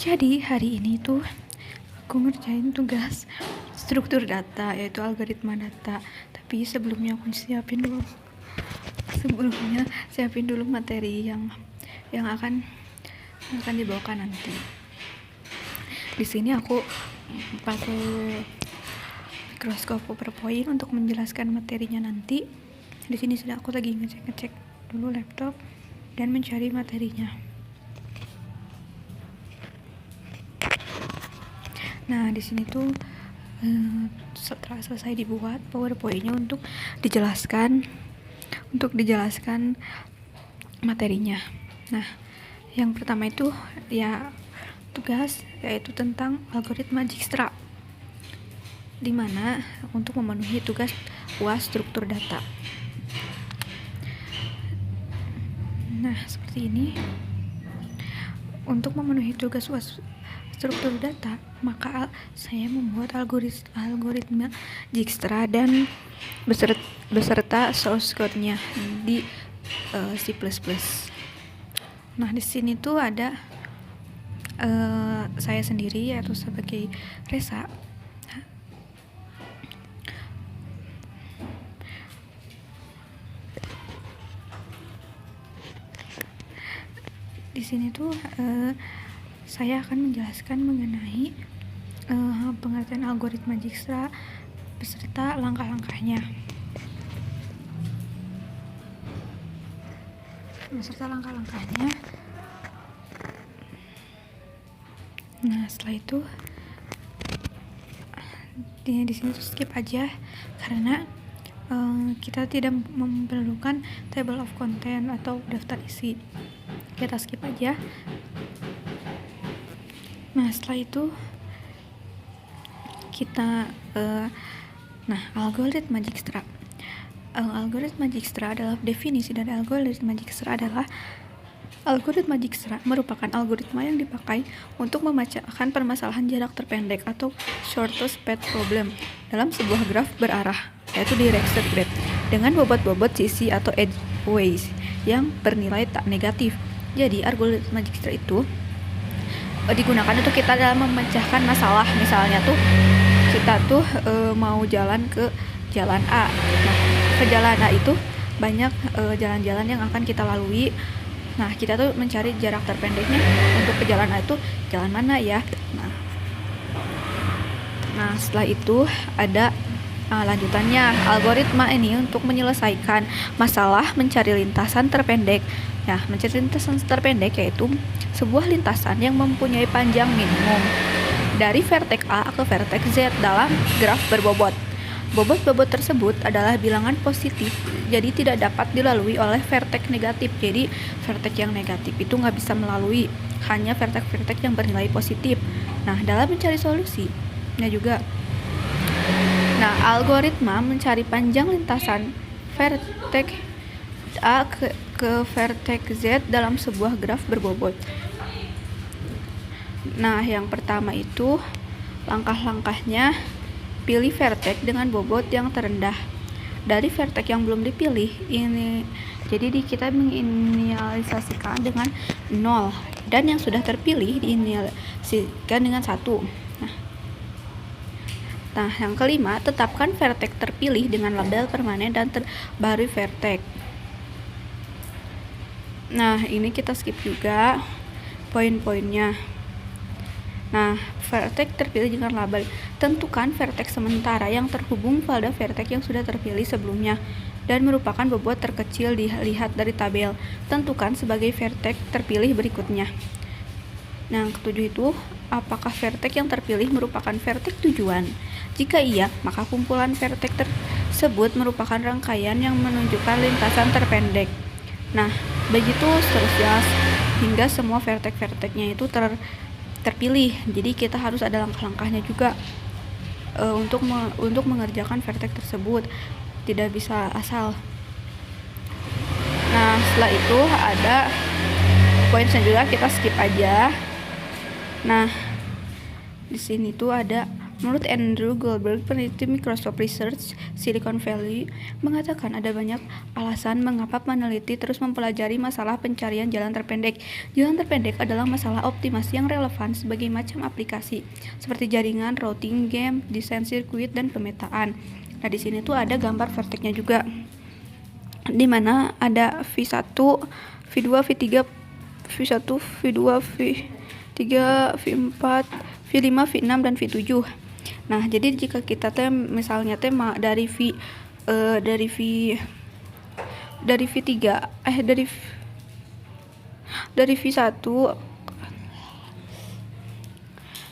Jadi hari ini tuh aku ngerjain tugas struktur data, yaitu algoritma data. Tapi sebelumnya siapin dulu materi yang akan dibawakan nanti. Di sini aku pakai mikroskop PowerPoint untuk menjelaskan materinya nanti. Di sini sudah aku lagi ngecek dulu laptop dan mencari materinya. Nah, di sini tuh setelah selesai dibuat PowerPoint-nya untuk dijelaskan materinya. Nah, yang pertama itu ya tugas, yaitu tentang algoritma Dijkstra, di mana untuk memenuhi tugas UAS struktur data. Nah, seperti ini. Untuk memenuhi tugas UAS struktur data, maka saya membuat algoritma Dijkstra dan beserta source code-nya di C++. Nah, di sini tuh ada saya sendiri, yaitu sebagai Resa. Di sini tuh saya akan menjelaskan mengenai pengertian algoritma Dijkstra beserta langkah-langkahnya. Nah, setelah itu di sini tuh skip aja karena kita tidak memerlukan table of content atau daftar isi. Kita skip aja. Nah, setelah itu kita algoritma Dijkstra. Algoritma Dijkstra adalah definisi dari algoritma Dijkstra adalah algoritma Dijkstra merupakan algoritma yang dipakai untuk memecahkan permasalahan jarak terpendek atau shortest path problem dalam sebuah graf berarah, yaitu directed graph, dengan bobot sisi atau edgeways yang bernilai tak negatif. Jadi algoritma Dijkstra itu digunakan untuk kita dalam memecahkan masalah. Misalnya tuh kita tuh mau jalan ke jalan A. Nah, ke jalan A itu banyak jalan-jalan yang akan kita lalui. Nah, kita tuh mencari jarak terpendeknya untuk ke jalan A itu jalan mana ya. Nah, setelah itu ada lanjutannya. Algoritma ini untuk menyelesaikan masalah mencari lintasan terpendek. Nah, mencari lintasan terpendek yaitu sebuah lintasan yang mempunyai panjang minimum dari vertex A ke vertex Z dalam graf berbobot. Bobot-bobot tersebut adalah bilangan positif, jadi tidak dapat dilalui oleh vertex negatif. Jadi vertex yang negatif itu nggak bisa melalui, hanya vertex-vertex yang bernilai positif. Nah, dalam mencari solusinya juga. Nah, algoritma mencari panjang lintasan vertex A ke vertex Z dalam sebuah graf berbobot. Nah, yang pertama itu langkah-langkahnya, pilih vertex dengan bobot yang terendah dari vertex yang belum dipilih. Jadi kita menginisialisasikan dengan 0 dan yang sudah terpilih diinisialisasikan dengan 1. Nah, yang kelima, tetapkan vertex terpilih dengan label permanen dan terbaru vertex. Nah, ini kita skip juga poin-poinnya. Nah, vertex terpilih dengan label. Tentukan vertex sementara yang terhubung pada vertex yang sudah terpilih sebelumnya dan merupakan bobot terkecil dilihat dari tabel. Tentukan sebagai vertex terpilih berikutnya. Nah, yang ketujuh itu, apakah vertex yang terpilih merupakan vertex tujuan? Jika iya, maka kumpulan vertex tersebut merupakan rangkaian yang menunjukkan lintasan terpendek. Nah, begitu seterusnya hingga semua vertex-vertexnya itu terpilih. Jadi kita harus ada langkah-langkahnya juga untuk mengerjakan vertex tersebut. Tidak bisa asal. Nah, setelah itu ada poin selanjutnya, kita skip aja. Nah, di sini tuh ada Menurut Andrew Goldberg, peneliti Microsoft Research Silicon Valley, mengatakan ada banyak alasan mengapa peneliti terus mempelajari masalah pencarian jalan terpendek. Jalan terpendek adalah masalah optimasi yang relevan sebagai macam aplikasi, seperti jaringan, routing, game, desain sirkuit, dan pemetaan. Nah, di sini tuh ada gambar verteknya juga, di mana ada V1, V2, V3, V1, V2, V3, V4, V5, V6, dan V7. Nah, jadi jika kita misalnya dari V1.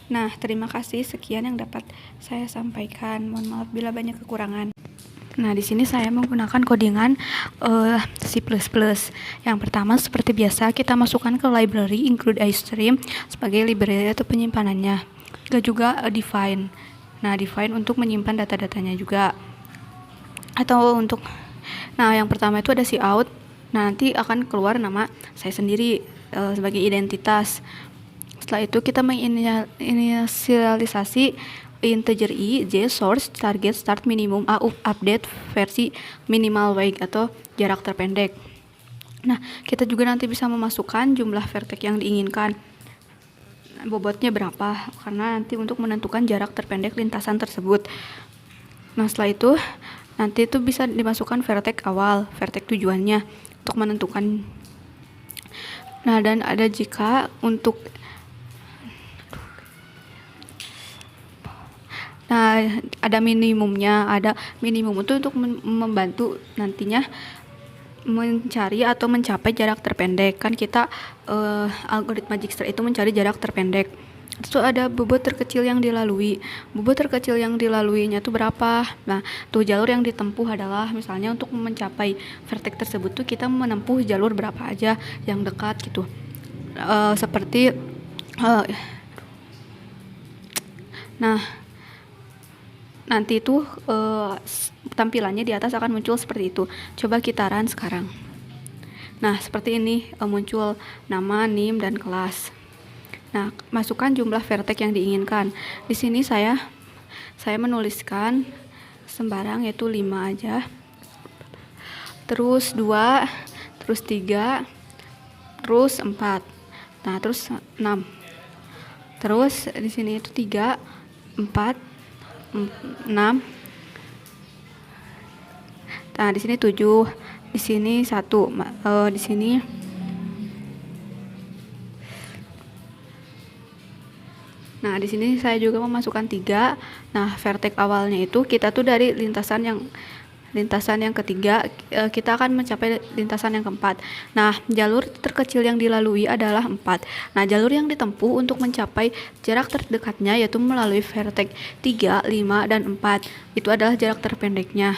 Nah, terima kasih, sekian yang dapat saya sampaikan. Mohon maaf bila banyak kekurangan. Nah, di sini saya menggunakan codingan C++. Yang pertama, seperti biasa, kita masukkan ke library include iStream sebagai library atau penyimpanannya. Juga define. Nah, define untuk menyimpan data-datanya juga. Nah, yang pertama itu ada cout. Nah, nanti akan keluar nama saya sendiri sebagai identitas. Setelah itu kita menginisialisasi integer i, j, source, target, start, minimum, a, update, versi, minimal, wait, atau jarak terpendek. Nah, kita juga nanti bisa memasukkan jumlah vertex yang diinginkan. Bobotnya berapa, karena nanti untuk menentukan jarak terpendek lintasan tersebut. Nah, setelah itu nanti itu bisa dimasukkan vertex awal, vertex tujuannya untuk menentukan. Nah, dan ada jika untuk ada minimumnya. Ada minimum itu untuk membantu nantinya mencari atau mencapai jarak terpendek. Kan kita algoritma Dijkstra itu mencari jarak terpendek. Terus ada bobot terkecil yang dilalui. Bobot terkecil yang dilaluinya itu berapa? Nah, tuh jalur yang ditempuh adalah misalnya untuk mencapai vertex tersebut tuh kita menempuh jalur berapa aja yang dekat gitu. Nah, nanti itu tampilannya di atas akan muncul seperti itu. Coba kita run sekarang. Nah, seperti ini muncul nama, NIM, dan kelas. Nah, masukkan jumlah vertex yang diinginkan. Di sini saya menuliskan sembarang, yaitu 5 aja. Terus 2, terus 3, terus 4. Nah, terus 6. Terus di sini itu 3, 4, 6. Nah, di sini 7, di sini 1, di sini Nah, di sini saya juga memasukkan 3. Nah, vertex awalnya itu kita tuh dari lintasan yang ketiga, kita akan mencapai lintasan yang keempat. Nah, jalur terkecil yang dilalui adalah 4. Nah, jalur yang ditempuh untuk mencapai jarak terdekatnya yaitu melalui vertex 3, 5, dan 4. Itu adalah jarak terpendeknya.